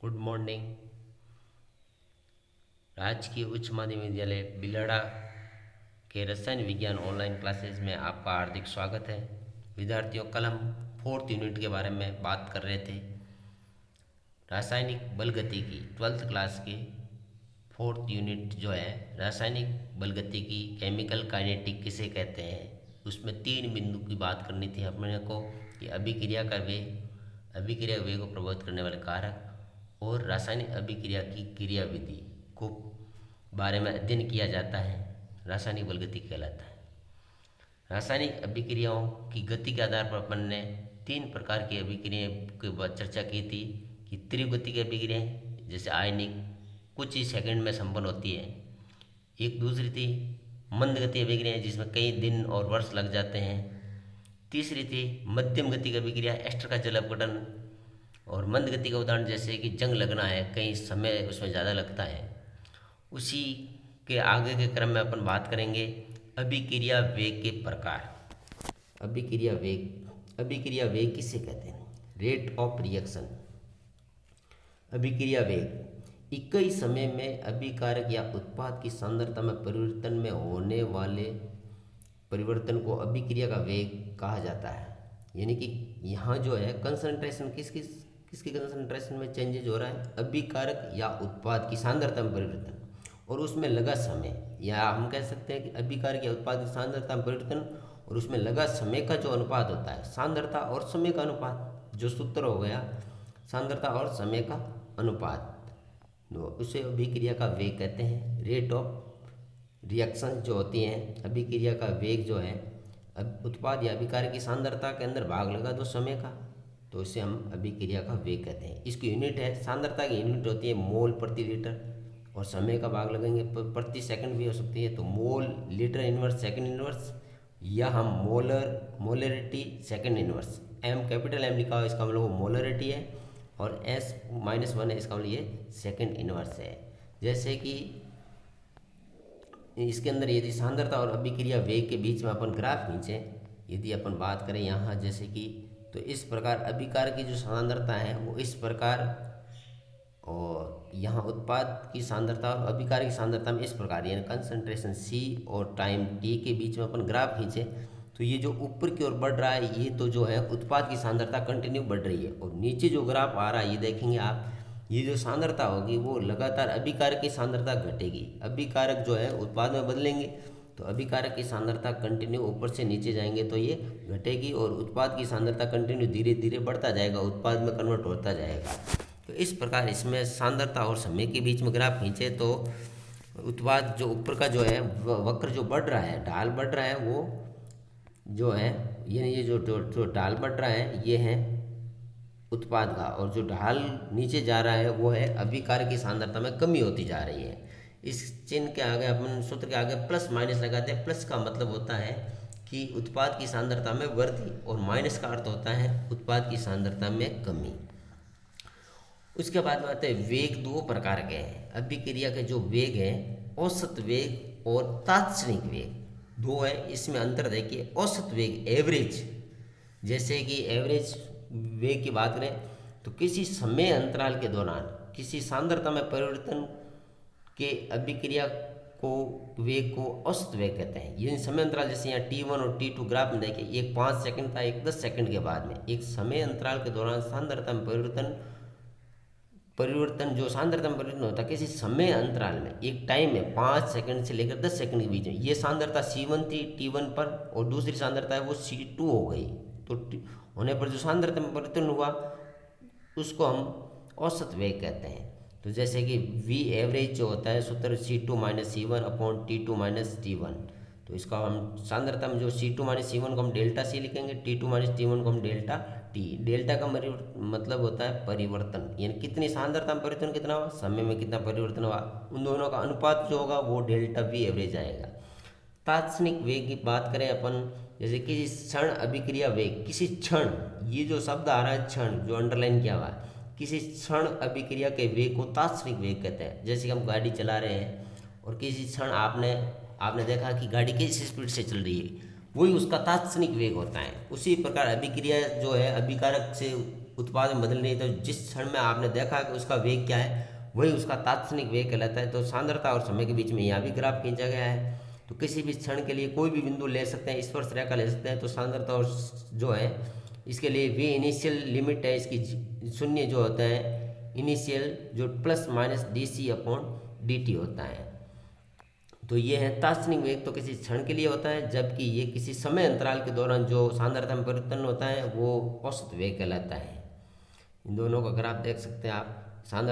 Good morning. राजकीय उच्च माध्यमिक विद्यालय बिलाड़ा के रसायन विज्ञान ऑनलाइन क्लासेस में आपका हार्दिक स्वागत है। विद्यार्थियों, कल हम फोर्थ यूनिट के बारे में बात कर रहे थे। रासायनिक बलगतिकी 12th क्लास के फोर्थ यूनिट जो है रासायनिक बलगतिकी, केमिकल काइनेटिक किसे कहते हैं, उसमें 3 बिंदु की बात करनी थी अपने को कि अभिक्रिया का वेग, अभिक्रिया वेग को प्रभावित करने वाले कारक और रासायनिक अभिक्रिया की क्रियाविधि को बारे में अध्ययन किया जाता है। रासायनिक बलगतिकी कहलाता है। रासायनिक अभिक्रियाओं की गति के आधार पर अपन ने 3 प्रकार की अभिक्रिया की चर्चा की थी कि तीव्र गति की अभिक्रियाएं जैसे आयनिक कुछ ही सेकंड में संपन्न होती है। एक दूसरी थी मंद गति अभिक्रियाएं जिसमें कई दिन और वर्ष लग जाते हैं। तीसरी थी मध्यम गति की अभिक्रिया, एस्टर का जल अपघटन। और मंद गति का उदाहरण जैसे कि जंग लगना है, कई समय उसमें ज़्यादा लगता है। उसी के आगे के क्रम में अपन बात करेंगे अभिक्रिया वेग के प्रकार। अभिक्रिया वेग किसे कहते हैं? Rate of reaction. अभिक्रिया वेग इकाई समय में अभिकारक या उत्पाद की सांद्रता में परिवर्तन में होने वाले परिवर्तन को अभिक्रिया का वेग कहा जाता है। यानी कि यहाँ जो है कंसंट्रेशन किसकी कंसंट्रेशन में चेंजेज हो रहा है, अभिकारक या उत्पाद की सांद्रता में परिवर्तन और उसमें लगा समय, या हम कह सकते हैं कि अभिकारक या उत्पाद की सांद्रता में परिवर्तन और उसमें लगा समय का जो अनुपात होता है, सांद्रता और समय का अनुपात, जो सूत्र हो गया सांद्रता और समय का अनुपात, उसे अभिक्रिया का वेग कहते हैं। रेट ऑफ रिएक्शन जो होती हैं, अभिक्रिया का वेग जो है उत्पाद या अभिकारक की सांद्रता के अंदर भाग लगा दो समय का, तो इसे हम अभिक्रिया का वेग कहते हैं। इसकी यूनिट है, सांद्रता की यूनिट होती है मोल प्रति लीटर और समय का भाग लगेंगे प्रति सेकंड भी हो सकती है, तो mole litre inverse second inverse, या हम molarity second inverse. M capital M लिखा हो इसका मतलब वो मोलरिटी है और S-1 है इसका मतलब ये सेकंड इनवर्स है। जैसे कि इसके अंदर यदि सांद्रता और अभिक्रिया वेग के बीच में अपन ग्राफ खींचें, यदि अपन बात करें यहाँ जैसे कि, तो इस प्रकार अभिकारक की जो सांद्रता है वो इस प्रकार, और यहाँ उत्पाद की सांद्रता और अभिकारक की सांद्रता में इस प्रकार, यानी कंसंट्रेशन C और टाइम T के बीच में अपन ग्राफ खींचे तो ये जो ऊपर की ओर बढ़ रहा है ये तो जो है उत्पाद की सांद्रता कंटिन्यू बढ़ रही है, और नीचे जो ग्राफ आ रहा है ये देखेंगे आप, ये जो सांद्रता होगी वो लगातार अभिकारक की सांद्रता घटेगी। अभिकारक जो है उत्पाद में बदलेंगे तो अभिकारक की सांद्रता कंटिन्यू ऊपर से नीचे जाएंगे तो ये घटेगी, और उत्पाद की सांद्रता कंटिन्यू धीरे धीरे बढ़ता जाएगा, उत्पाद में कन्वर्ट होता जाएगा। तो इस प्रकार इसमें सांद्रता और समय के बीच में ग्राफ खींचे तो उत्पाद जो ऊपर का जो है वक्र जो बढ़ रहा है, ढाल बढ़ रहा है, वो जो है ये जो ढाल बढ़ रहा है ये है उत्पाद का, और जो ढाल नीचे जा रहा है वो है अभिकारक की सांद्रता में कमी होती जा रही है। इस चिन्ह के आगे अपन सूत्र के आगे प्लस माइनस लगाते हैं। प्लस का मतलब होता है कि उत्पाद की सांद्रता में वृद्धि और माइनस का अर्थ होता है उत्पाद की सांद्रता में कमी। उसके बाद में आते हैं वेग। 2 प्रकार के हैं अभिक्रिया के जो वेग हैं, औसत वेग और तात्क्षणिक वेग, 2 है। इसमें अंतर देखिए, औसत वेग एवरेज, जैसे कि एवरेज वेग की बात करें तो किसी समय अंतराल के दौरान किसी सांद्रता में परिवर्तन के अभिक्रिया को वेग को औसत वेग कहते हैं। ये समय अंतराल जैसे यहाँ T1 और T2 ग्राफ में देखिए, एक 5 सेकंड था, एक 10 सेकंड के बाद में, एक समय अंतराल के दौरान सांद्रता में परिवर्तन जो सांद्रता में परिवर्तन होता है किसी समय अंतराल में, एक टाइम में 5 सेकंड से लेकर 10 सेकंड के बीच में, ये सांद्रता C1 थी T1 पर, और दूसरी सांद्रता है वो C2 हो गई। तो होने पर जो सांद्रता में परिवर्तन हुआ उसको हम औसत वेग कहते हैं। तो जैसे कि V एवरेज जो होता है सूत्र C2 minus C1 upon T2 minus T1, तो इसका हम सांद्रता में जो C2 माइनस C1 को हम डेल्टा C लिखेंगे, T2 माइनस T1 को हम डेल्टा T। डेल्टा का मतलब होता है परिवर्तन, यानी कितनी सांद्रता में परिवर्तन कितना हुआ, समय में कितना परिवर्तन हुआ, उन दोनों का अनुपात जो होगा वो डेल्टा V एवरेज आएगा। तात्क्षणिक वेग की बात करें अपन, जैसे किसी क्षण अभिक्रिया वेग, किसी क्षण, ये जो शब्द आ रहा है क्षण जो अंडरलाइन किया हुआ है, किसी क्षण अभिक्रिया के वेग को तात्क्षणिक वेग कहते हैं। जैसे कि हम गाड़ी चला रहे हैं और किसी क्षण आपने देखा कि गाड़ी किस स्पीड से चल रही है, वही उसका तात्क्षणिक वेग होता है। उसी प्रकार अभिक्रिया जो है अभिकारक से उत्पाद में बदल नहीं, तो जिस क्षण में आपने देखा कि उसका वेग क्या है वही उसका तात्क्षणिक वेग कहलाता है। तो सांद्रता और समय के बीच में यहाँ भी ग्राफ खींचा गया है। तो किसी भी क्षण के लिए कोई भी बिंदु ले सकते हैं, स्पर्श रेखा ले सकते हैं। तो सांद्रता और जो है इसके लिए वी इनिशियल लिमिट है इसकी शून्य जो होता है इनिशियल, जो प्लस माइनस dc/dt होता है। तो ये है तात्क्षणिक वेग, तो किसी क्षण के लिए होता है, जबकि ये किसी समय अंतराल के दौरान जो सांद्रता में परिवर्तन होता है वो औसत वेग कहलाता है। इन दोनों का ग्राफ देख सकते हैं आप। सांद्रता